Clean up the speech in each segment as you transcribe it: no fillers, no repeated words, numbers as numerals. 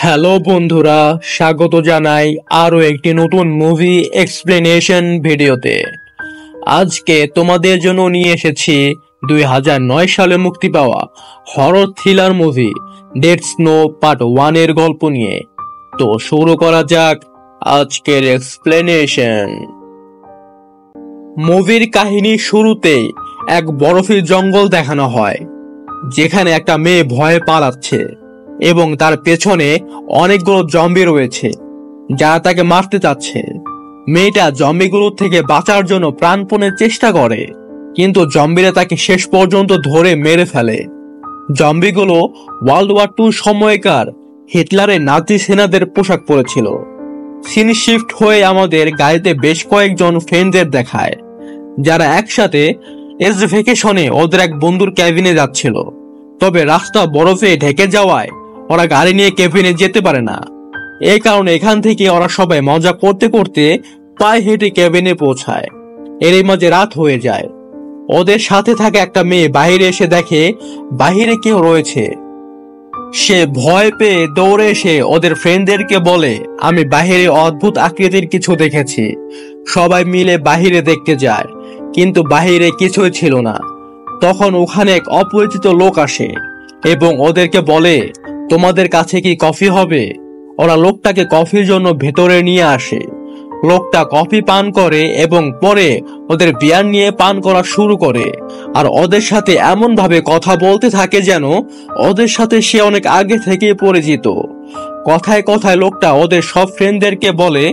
Hello বন্ধুরা, স্বাগত জানাই আরো একটি নতুন মুভি এক্সপ্লেনেশন ভিডিওতে। আজকে তোমাদের জন্য নিয়ে এসেছি 2009 সালে মুক্তি পাওয়া horror thriller movie dead snow part 1 এর গল্প নিয়ে। তো শুরু করা যাক আজকের এক্সপ্লেনেশন। মুভির কাহিনী শুরুতেই এক বরফের জঙ্গল দেখানো হয়, যেখানে একটা মেয়ে ভয়ে পালাচ্ছে এবং তার পেছনে অনেকগুলো জম্বি রয়েছে যারা তাকে মারতে চাচ্ছে। মেয়েটা জম্বিগুলোর থেকে বাঁচার জন্য প্রাণপণে চেষ্টা করে, কিন্তু জম্বিরা তাকে শেষ পর্যন্ত ধরে মেরে ফেলে। জম্বিগুলো ওয়ার্ল্ড ওয়ার 2 সময়কার হিটলারের নাজি সেনাদের পোশাক পরেছিল। সিন শিফট হয়ে আমাদের গাড়িতে বেশ কয়েকজন ফ্রেন্ডদের দেখায়, যারা একসাথে ভ্যাকেশনে ওদের এক বন্ধুর ক্যাবিনে যাচ্ছিল। তবে রাস্তা বরফে ঢেকে যাওয়ায় ওরা গাড়ি নিয়ে কেবিনে যেতে পারে না। এই কারণে এখান থেকে ওরা সবাই মজা করতে করতে পায়ে হেঁটে কেবিনে পৌঁছায়। এরই মাঝে রাত হয়ে যায়। ওদের সাথে থাকা একটা মেয়ে বাইরে এসে দেখে বাহিরে কেউ রয়েছে। সে ভয় পেয়ে দৌড়ে এসে ওদের ফ্রেন্ডদেরকে বলে, আমি বাহিরে অদ্ভুত আকৃতির কিছু দেখেছি। সবাই মিলে বাহিরে দেখতে যায়, কিন্তু বাহিরে কিছুই ছিল না। তখন ওখানে এক অপরিচিত লোক আসে এবং ওদেরকে বলে, তোমাদের কাছে কি কফি হবে? ওরা লোকটাকে কফির জন্য ভেতরে নিয়ে আসে। লোকটা কফি পান করে এবং পরে ওদের বিয়ার নিয়ে পান করা শুরু করে, আর ওদের সাথে এমন ভাবে কথা বলতে থাকে যেন ওদের সাথে সে অনেক আগে থেকে পরিচিত। কথায় কথায় লোকটা ওদের সব ফ্রেন্ডদেরকে বলে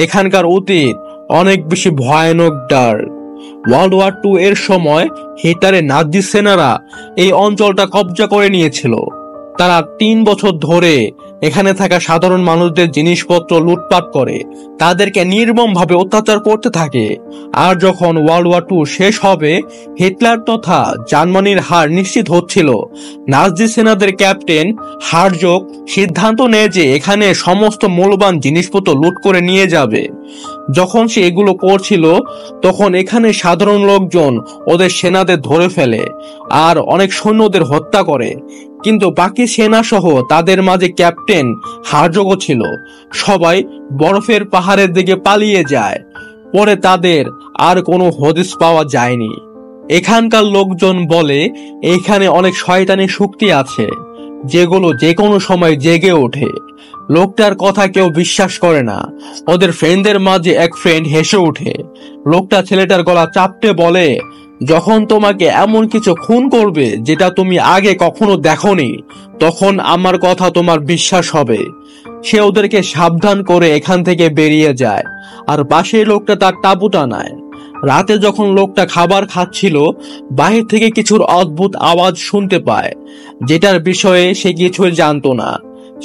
এখানকার অতীত অনেক বেশি ভয়ানক, ডার্ক। ওয়ার্ল্ড ওয়ার 2 এর সময় হিটলারের নাজি সেনারা এই অঞ্চলটা কব্জা করে নিয়েছিল। তারা 3 বছর ধরে এখানে থাকা সাধারণ মানুষদের জিনিসপত্র লুটপাট করে তাদেরকে নির্মমভাবে অত্যাচার করতে থাকে। আর যখন ওয়ার্ল্ড ওয়ার 2 শেষ হবে, হিটলার তথা জার্মানির হার নিশ্চিত হচ্ছিল, নাজি সেনাদের ক্যাপ্টেন হার্জগ সিদ্ধান্ত নেয় যে এখানে সমস্ত মূল্যবান জিনিসপত্র লুট করে নিয়ে যাবে। যখন সে এগুলো করছিল, তখন এখানে সাধারণ লোকজন ওদের সেনাদের ধরে ফেলে আর অনেক সৈন্যদের হত্যা করে। কিন্তু বাকি সেনা সহ তাদের মাঝে ক্যাপ্টেন হার্জগও ছিল। সবাই বরফের পাহাড়ের দিকে পালিয়ে যায়। পরে তাদের আর কোনো হদিস পাওয়া যায়নি। এখানকার লোকজন বলে এখানে অনেক শয়তানি শক্তি আছে, যেগুলো যে কোনো সময় জেগে ওঠে। লোকটার কথা কেউ বিশ্বাস করে না। ওদের ফ্রেন্ডদের মাঝে এক ফ্রেন্ড হেসে ওঠে। লোকটা ছেলেটার গলা চাপটে বলে, যখন তোমাকে এমন কিছু খুন করবে যেটা তুমি আগে কখনো দেখোনি, তখন আমার কথা তোমার বিশ্বাস হবে। সে ওদেরকে সাবধান করে এখান থেকে বেরিয়ে যায়, আর পাশের লোকটা তার তাঁবুটা নেয়। রাতে যখন লোকটা খাবার খাচ্ছিল, বাহির থেকে কিছুর অদ্ভুত আওয়াজ শুনতে পায়, যেটার বিষয়ে সে কিছুই জানতো না।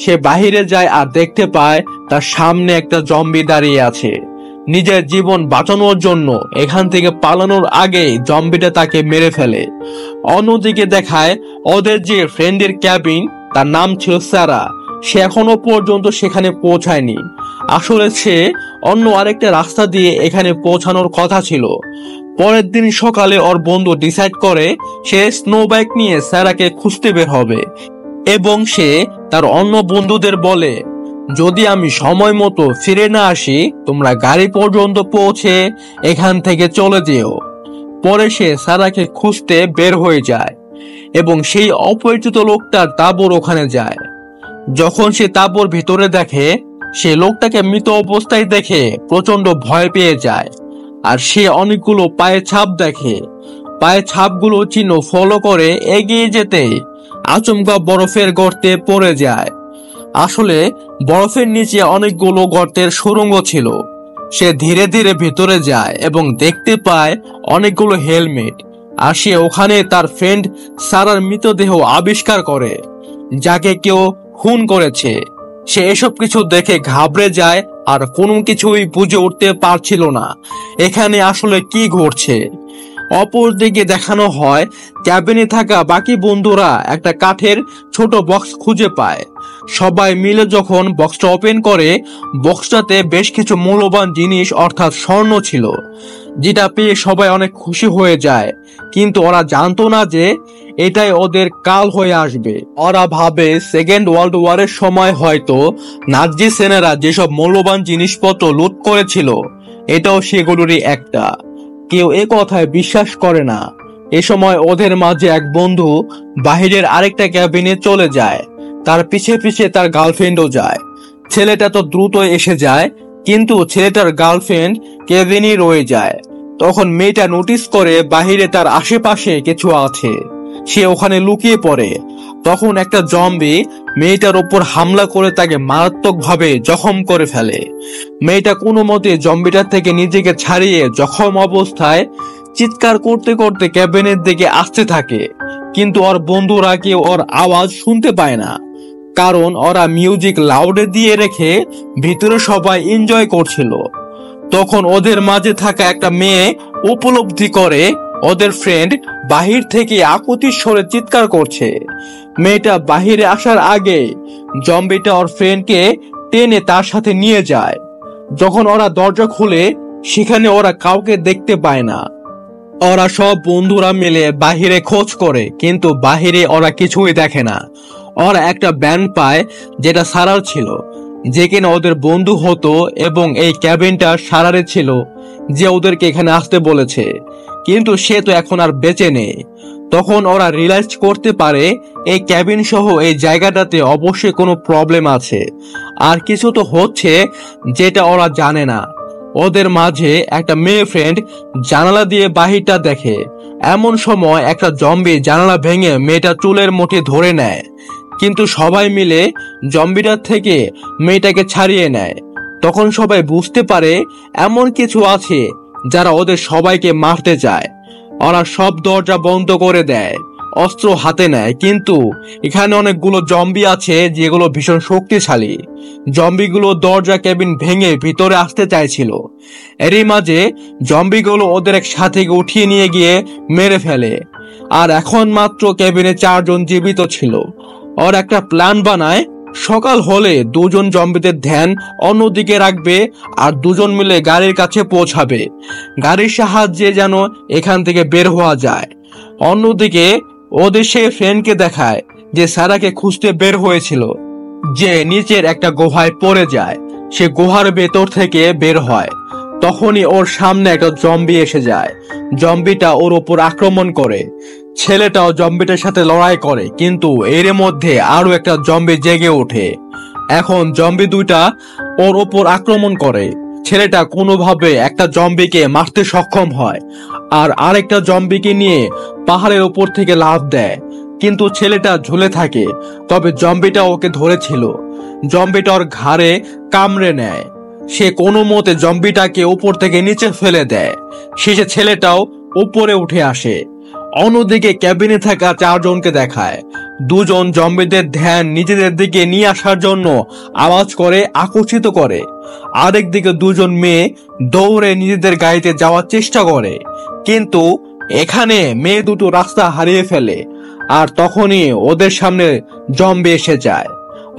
সে বাহিরে যায় আর দেখতে পায় তার সামনে একটা জম্বি দাঁড়িয়ে আছে। নিজের জীবন বাঁচানোর জন্য এখান থেকে পালানোর আগে জম্বিটা তাকে মেরে ফেলে। অন্যদিকে দেখায় ওদের যে ফ্রেন্ডের ক্যাবিন, তার নাম ছিল সারা, সে এখনো পর্যন্ত সেখানে পৌঁছায়নি। আসলে সে অন্য আরেকটা রাস্তা দিয়ে এখানে পৌঁছানোর কথা ছিল। পরের দিন সকালে ওর বন্ধু ডিসাইড করে সে স্নো বাইক নিয়ে সারাকে খুঁজতে বের হবে, এবং সে তার অন্য বন্ধুদের বলে, যদি আমি সময় মতো ফিরে না আসি, তোমরা গাড়ি পর্যন্ত পৌঁছে এখান থেকে চলে যেও। পরে সে সারাকে খুঁজতে বের হয়ে যায় এবং সেই অপরিচিত লোকটার তাঁবুর ওখানে যায়। যখন সে তাঁবুর ভিতরে দেখে, সে লোকটাকে মৃত অবস্থায় দেখে প্রচন্ড ভয় পেয়ে যায়। আর সে অনেকগুলো পায়ের ছাপ দেখে। পায়ের ছাপগুলো চিহ্ন ফলো করে এগিয়ে যেতে আচমকা বরফের গর্তে পড়ে যায়। আসলে বরফের নিচে অনেকগুলো গর্তের সুড়ঙ্গ ছিল। সে ধীরে ধীরে ভেতরে যায় এবং দেখতে পায় অনেকগুলো হেলমেট, আর সে ওখানে তার ফ্রেন্ড সারার মৃতদেহ আবিষ্কার করে, যাকে কেউ খুন করেছে। সে এসব কিছু দেখে ঘাবড়ে যায় আর কোনো কিছুই বুঝে উঠতে পারছিল না এখানে আসলে কি ঘটছে। অপরদিকে দেখানো হয় ক্যাবিনে থাকা বাকি বন্ধুরা একটা কাঠের ছোট বক্স খুঁজে পায়। সবাই মিলে যখন বক্সটা ওপেন করে, বক্সটাতে বেশ কিছু মূল্যবান জিনিস অর্থাৎ স্বর্ণ ছিল। যেটা পেয়ে সবাই অনেক খুশি হয়ে যায়, কিন্তু ওরা জানতো না যে এটাই ওদের কাল হয়ে আসবে। ওরা ভাবে সেকেন্ড ওয়ার্ল্ড ওয়ারের সময় হয়তো নাৎসি সেনারা যেসব মূল্যবান জিনিসপত্র লুট করেছিল এটাও সেগুলোরই একটা। কেউ এ কথায় বিশ্বাস করে না। এ সময় ওদের মাঝে এক বন্ধু বাহিরের আরেকটা ক্যাবিনে চলে যায়, তার পিছে পিছে তার গার্লফ্রেন্ডও যায়। ছেলেটা তো দ্রুত এসে যায়, কিন্তু ছেলেটার গার্লফ্রেন্ড কেবিনই রয়ে যায়। তখন মেয়েটা নোটিস করে বাহিরে তার আশেপাশে কিছু আছে, সে ওখানে লুকিয়ে পড়ে। তখন একটা জম্বি মেয়েটার উপর হামলা করে তাকে মারাত্মকভাবে জখম করে ফেলে। মেয়েটা কোনো মতে জম্বিটার থেকে নিজেকে ছাড়িয়ে জখম অবস্থায় চিৎকার করতে করতে ক্যাবিনের দিকে আসতে থাকে, কিন্তু ওর বন্ধুরা কেউ ওর আওয়াজ শুনতে পায় না, কারণ ওরা মিউজিক লাউডে দিয়ে রেখে ভিতরে সবাই এনজয় করছিল। তখন ওদের মাঝে থাকা একটা মেয়ে উপলব্ধি করে ওদের ফ্রেন্ড বাহির থেকে আকুতির স্বরে চিৎকার করছে। মেয়েটা বাহিরে আসার আগে জম্বিটা ওর ফ্রেন্ডকে টেনে তার সাথে নিয়ে যায়। যখন ওরা দরজা খুলে সেখানে ওরা কাউকে দেখতে পায় না। ওরা সব বন্ধুরা মিলে বাহিরে খোঁজ করে, কিন্তু বাহিরে ওরা কিছুই দেখে না। ওরা একটা ব্যান্ড পায় যেটা সারার ছিল, যে কিনা ওদের বন্ধু হতো, এবং এই ক্যাবিনটা সারারে ছিল যে ওদেরকে এখানে আসতে বলেছে, কিন্তু সে তো এখন আর বেঁচে নেই। তখন ওরা রিয়েলাইজ করতে পারে এই ক্যাবিন সহ এই জায়গাটাতে অবশ্যই কোনো প্রবলেম আছে, আর কিছু তো হচ্ছে যেটা ওরা জানে না। ওদের মাঝে একটা মেয়ে ফ্রেন্ড জানালা দিয়ে বাহিরটা দেখে। এমন সময় একটা জম্বি জানালা ভেঙে মেয়েটা চুলের মুঠি ধরে নেয়, কিন্তু সবাই মিলে জম্বিটার থেকে মেয়েটাকে ছাড়িয়ে নেয়। তখন সবাই বুঝতে পারে এমন কিছু আছে যারা ওদের সবাইকে মারতে চায়। ওরা সব দরজা বন্ধ করে দেয়, অস্ত্র হাতে নেয়, কিন্তু এখানে অনেকগুলো জম্বি আছে যেগুলো ভীষণ শক্তিশালী। জম্বিগুলো দরজা কেবিন ভেঙে ভিতরে আসতে চাইছিল। এরই মাঝে জম্বিগুলো ওদের এক সাথে উঠিয়ে নিয়ে গিয়ে মেরে ফেলে। আর এখন মাত্র কেবিনে 4 জন জীবিত ছিল। ওর একটা প্ল্যান বানায়, সকাল হলে 2 জন জম্বিদের ধ্যান অন্যদিকে রাখবে আর 2 জন মিলে গাড়ির কাছে পৌঁছাবে। গাড়ির সাহায্যে যেন এখান থেকে বের হওয়া যায়। অন্যদিকে ওদের সে ফ্রেন্ডকে দেখায় যে সারাকে খুঁজতে বের হয়েছিল, যে নিচের একটা গুহায় পড়ে যায়। সে গুহার ভেতর থেকে বের হয়। তখনই ওর সামনে একটা জম্বি এসে যায়। জম্বিটা ওর উপর আক্রমণ করে। ছেলেটাও জম্বিটার সাথে লড়াই করে, কিন্তু এর মধ্যে আরো একটা জম্বি জেগে ওঠে। এখন জম্বি দুইটা ওর উপর আক্রমণ করে। ছেলেটা কোনোভাবে একটা জম্বিকে মারতে সক্ষম হয়, আর আরেকটা জম্বিকে নিয়ে পাহাড়ের উপর থেকে লাফ দেয়, কিন্তু ছেলেটা ঝুলে থাকে। তবে জম্বিটা ওকে ধরেছিল। জম্বিটা ওর ঘাড়ে কামড়ে নেয়। সে কোনো মতে জম্বিটাকে উপর থেকে নিচে ফেলে দেয়। শেষে ছেলেটাও উপরে উঠে আসে। অন্যদিকে ক্যাবিনে থাকা 4 জনকে দেখায়। 2 জন জম্বিদের ধ্যান নিজেদের দিকে নিয়ে আসার জন্য আওয়াজ করে আকর্ষিত করে। আরেকদিকে 2 জন মেয়ে দৌড়ে নিজেদের গাড়িতে যাওয়ার চেষ্টা করে, কিন্তু এখানে মেয়ে দুটো রাস্তা হারিয়ে ফেলে। আর তখনই ওদের সামনে জম্বি এসে যায়।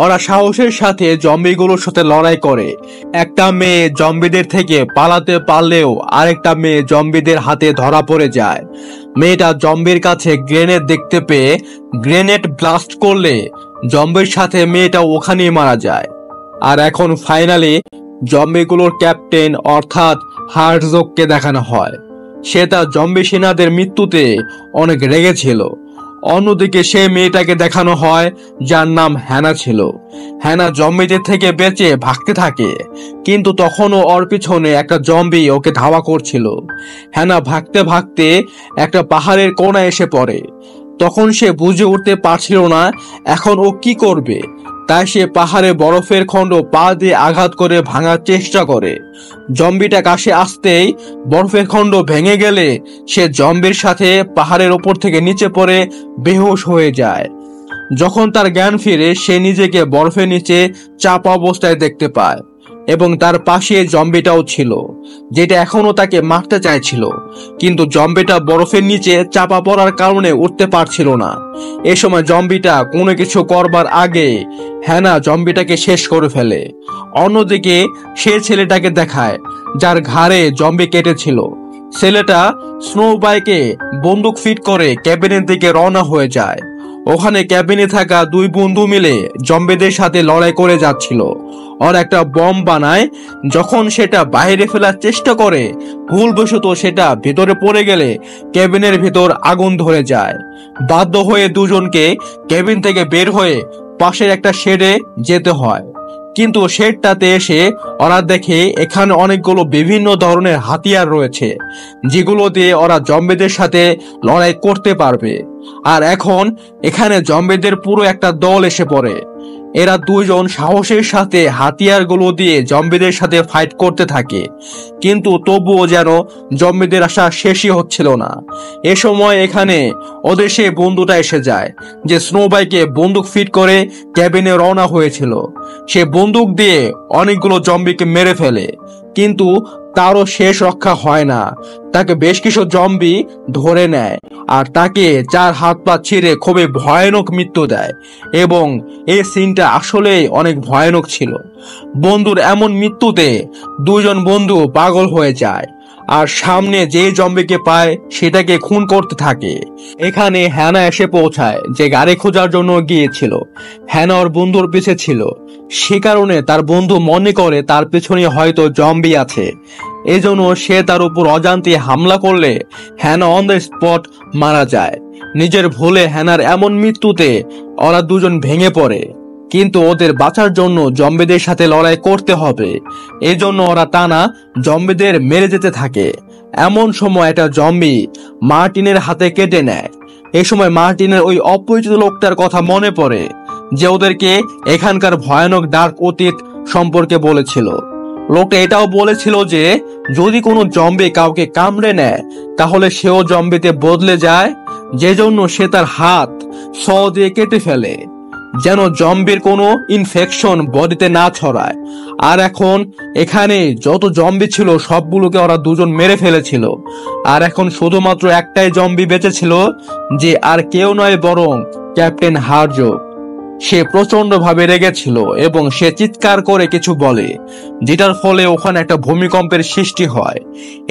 ওরা সাহসের সাথে জম্বিগুলোর সাথে লড়াই করে। একটা মেয়ে জম্বিদের থেকে পালাতে পারলেও আরেকটা মেয়ে জম্বিদের হাতে ধরা পড়ে যায়। মেয়েটা জম্বির কাছে গ্রেনেড দেখতে পেয়ে গ্রেনেড ব্লাস্ট করলে জম্বির সাথে মেয়েটা ওখানেই মারা যায়। আর এখন ফাইনালি জম্বিগুলোর ক্যাপ্টেন অর্থাৎ হার্টজগকে দেখানো হয়। সে তার জম্বি সেনাদের মৃত্যুতে অনেক রেগেছিল। অন্যদিকে সে মেয়েটাকে দেখানো হয় যার নাম হ্যানা ছিল। হ্যানা জম্বিদের থেকে বেঁচে ভাগতে থাকে, কিন্তু তখনও ওর পিছনে একটা জম্বি ওকে ধাওয়া করছিল। হ্যানা ভাগতে ভাগতে একটা পাহাড়ের কোণায় এসে পড়ে। তখন সে বুঝে উঠতে পারছিল না এখন ও কি করবে। তাই সে পাহাড়ে বরফের খণ্ড পা দিয়ে আঘাত করে ভাঙার চেষ্টা করে। জম্বিটা কাছে আসতেই বরফের খণ্ড ভেঙে গেলে সে জম্বির সাথে পাহাড়ের ওপর থেকে নিচে পড়ে বেহুশ হয়ে যায়। যখন তার জ্ঞান ফিরে সে নিজেকে বরফের নিচে চাপা অবস্থায় দেখতে পায়, এবং তার পাশে জম্বিটাও ছিল, যেটা এখনো তাকে মারতে চাইছিল, কিন্তু জম্বিটা বরফের নিচে চাপা পড়ার কারণে উঠতে পারছিল না। এ সময় জম্বিটা কোনো কিছু করবার আগে হ্যানা জম্বিটাকে শেষ করে ফেলে। অন্যদিকে সে ছেলেটাকে দেখায় যার ঘাড়ে জম্বি কেটেছিল। ছেলেটা স্নো বাইকে বন্দুক ফিট করে ক্যাবিনের দিকে রওনা হয়ে যায়। ওখানে ক্যাবিনে থাকা দুই বন্ধু মিলে জম্বিদের সাথে লড়াই করে যাচ্ছিল। ওর একটা বম বানায়, যখন সেটা বাইরে ফেলার চেষ্টা করে ভুলবশত সেটা ভেতরে পড়ে গেলে ক্যাবিনের ভেতর আগুন ধরে যায়। বাধ্য হয়ে দুজনকে ক্যাবিন থেকে বের হয়ে পাশের একটা শেডে যেতে হয়। কিন্তু শেডটাতে এসে ওরা দেখে এখানে অনেকগুলো বিভিন্ন ধরনের হাতিয়ার রয়েছে, যেগুলো দিয়ে ওরা জম্বিদের সাথে লড়াই করতে পারবে। আর এখন এখানে জম্বিদের পুরো একটা দল এসে পড়ে। এরা দুইজন সাহসের সাথে হাতিয়ারগুলো দিয়ে জম্বিদের সাথে ফাইট করতে থাকে, কিন্তু তবুও যেন জম্বিদের আশা শেষই হচ্ছিল না। এ সময় এখানে ওদের সেই বন্ধুটা এসে যায়, যে স্নো বাইকে বন্দুক ফিট করে ক্যাবিনে রওনা হয়েছিল। সে বন্দুক দিয়ে অনেকগুলো জম্বিকে মেরে ফেলে, কিন্তু তারও শেষ রক্ষা হয় না। তাকে বেশ কিছু জম্বি ধরে নেয় আর তাকে 4 হাত পা ছিঁড়ে খুবই ভয়ানক মৃত্যু দেয়, এবং এই সিনটা আসলেই অনেক ভয়ানক ছিল। বন্ধুর এমন মৃত্যুতে দুজন বন্ধু পাগল হয়ে যায় আর সামনে যে জম্বিকে পায় সেটাকে খুন করতে থাকে। এখানে হ্যানা এসে পৌঁছায়, যে গাড়ি খোঁজার জন্য গিয়েছিল। হ্যানা ওর বন্ধুর পিছে ছিল, সে কারণে তার বন্ধু মনে করে তার পেছনে হয়তো জম্বি আছে। এজন্য সে তার উপর অজান্তে হামলা করলে হ্যানা অন দ্য স্পট মারা যায়। নিজের ভুলে হ্যানার এমন মৃত্যুতে ওরা দুজন ভেঙে পড়ে, কিন্তু ওদের বাঁচার জন্য জম্বিদের সাথে লড়াই করতে হবে। এই জন্য ওরা টানা জম্বিদের মেরে যেতে থাকে। এমন সময় একটা জম্বি মার্টিনের হাতে কেটে নেয়। এই সময় মার্টিনের ওই অপরিচিত লোকটার কথা মনে পড়ে, যে ওদেরকে এখানকার ভয়ানক ডার্ক অতীত সম্পর্কে বলেছিল। লোকটা এটাও বলেছিল যে যদি কোনো জম্বি কাউকে কামড়ে নেয় তাহলে সেও জম্বিতে বদলে যায়, যে জন্য সে তার হাত স দিয়ে কেটে ফেলে, যেন জম্বির কোনো ইনফেকশন বডিতে না ছড়ায়। আর এখন এখানে যত জম্বি ছিল সবগুলোকে ওরা দুজন মেরে ফেলেছিল। আর এখন শুধুমাত্র একটাই জম্বি বেঁচে ছিল, যে আর কেউ নয় বরং ক্যাপ্টেন হার্জো। সে প্রচন্ড ভাবে রেগেছিল এবং সে চিৎকার করে কিছু বলে, যেটার ফলে ওখানে একটা ভূমিকম্পের সৃষ্টি হয়।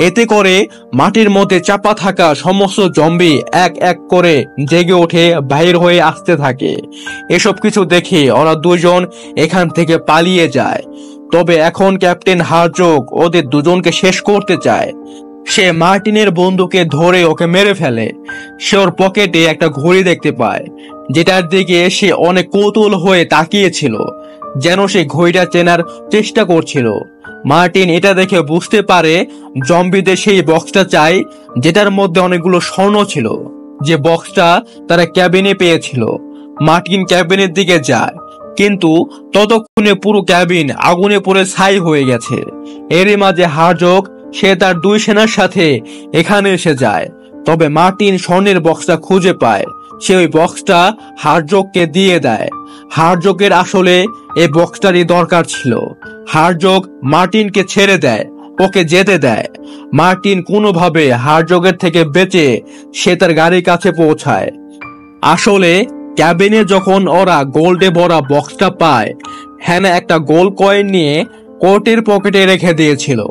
এতে করে মাটির মধ্যে চাপা থাকা সমস্ত জম্বি এক এক করে জেগে ওঠে, বাহির হয়ে আসতে থাকে। এসব কিছু দেখে ওরা দুজন এখান থেকে পালিয়ে যায়। তবে এখন ক্যাপ্টেন হার্জোগ ওদের দুজনকে শেষ করতে চায়। সে মার্টিনের বন্ধুকে ধরে ওকে মেরে ফেলে। সে ওর পকেটে একটা ঘড়ি দেখতে পায়, যেটার দিকে সে অনেক কৌতূহল হয়ে তাকিয়েছিল, যেন সে ঘড়িটা চেনার চেষ্টা করছিল। মার্টিন এটা দেখে বুঝতে পারে জম্বিদের সেই বক্সটা চাই, যেটার মধ্যে অনেকগুলো স্বর্ণ ছিল, যে বক্সটা তারা ক্যাবিনে পেয়েছিল। মার্টিন ক্যাবিনের দিকে যায়, কিন্তু ততক্ষণে পুরো ক্যাবিন আগুনে পড়ে ছাই হয়ে গেছে। এরই মাঝে হার্জোগ সে তার দুই সেনার সাথে এখানে এসে যায়। তবে মার্টিন স্বর্ণের বক্সটা খুঁজে পায়। সে ওই বক্সটা হার্জোগকে দিয়ে দেয়। হার্জোগের আসলে এই বক্সটারই দরকার ছিল। হার্জোগ মার্টিনকে ছেড়ে দেয়, ওকে যেতে দেয়। মার্টিন কোনোভাবে হার্জোগের থেকে বেঁচে সে তার গাড়ির কাছে পৌঁছায়। আসলে ক্যাবিনে যখন ওরা গোল্ডে ভরা বক্সটা পায়, হ্যানা একটা গোল্ড কয়েন নিয়ে কোটের পকেটে রেখে দিয়েছিল।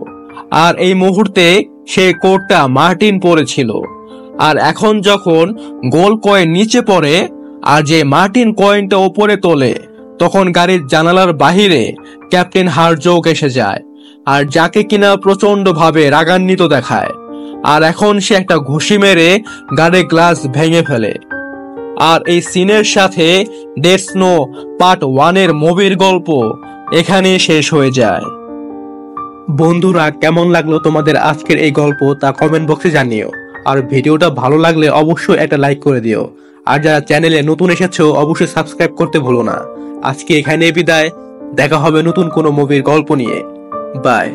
আর এই মুহূর্তে সেই কোটটা মার্টিন পরেছিল। আর এখন যখন গোল্ড কয়েন নিচে পড়ে আর যে মার্টিন কয়েনটা উপরে তোলে, তখন গাড়ির জানালার বাহিরে ক্যাপ্টেন হার্জোগ এসে যায়, আর যাকে কিনা প্রচন্ড ভাবে রাগান্বিত দেখায়। আর এখন সে একটা ঘুষি মেরে গাড়ির গ্লাস ভেঙে ফেলে। আর এই সিনের সাথে ডেড স্নো পার্ট 1 এর মুভির গল্প এখানে শেষ হয়ে যায়। বন্ধুরা, কেমন লাগলো তোমাদের আজকের এই গল্প তা কমেন্ট বক্সে জানিও। আর ভিডিওটা ভালো লাগলে অবশ্যই একটা লাইক করে দিও। আর যারা চ্যানেলে নতুন এসেছো অবশ্যই সাবস্ক্রাইব করতে ভুলো না। আজকে এখানে বিদায়, দেখা হবে নতুন কোনো মুভির গল্প নিয়ে। বাই।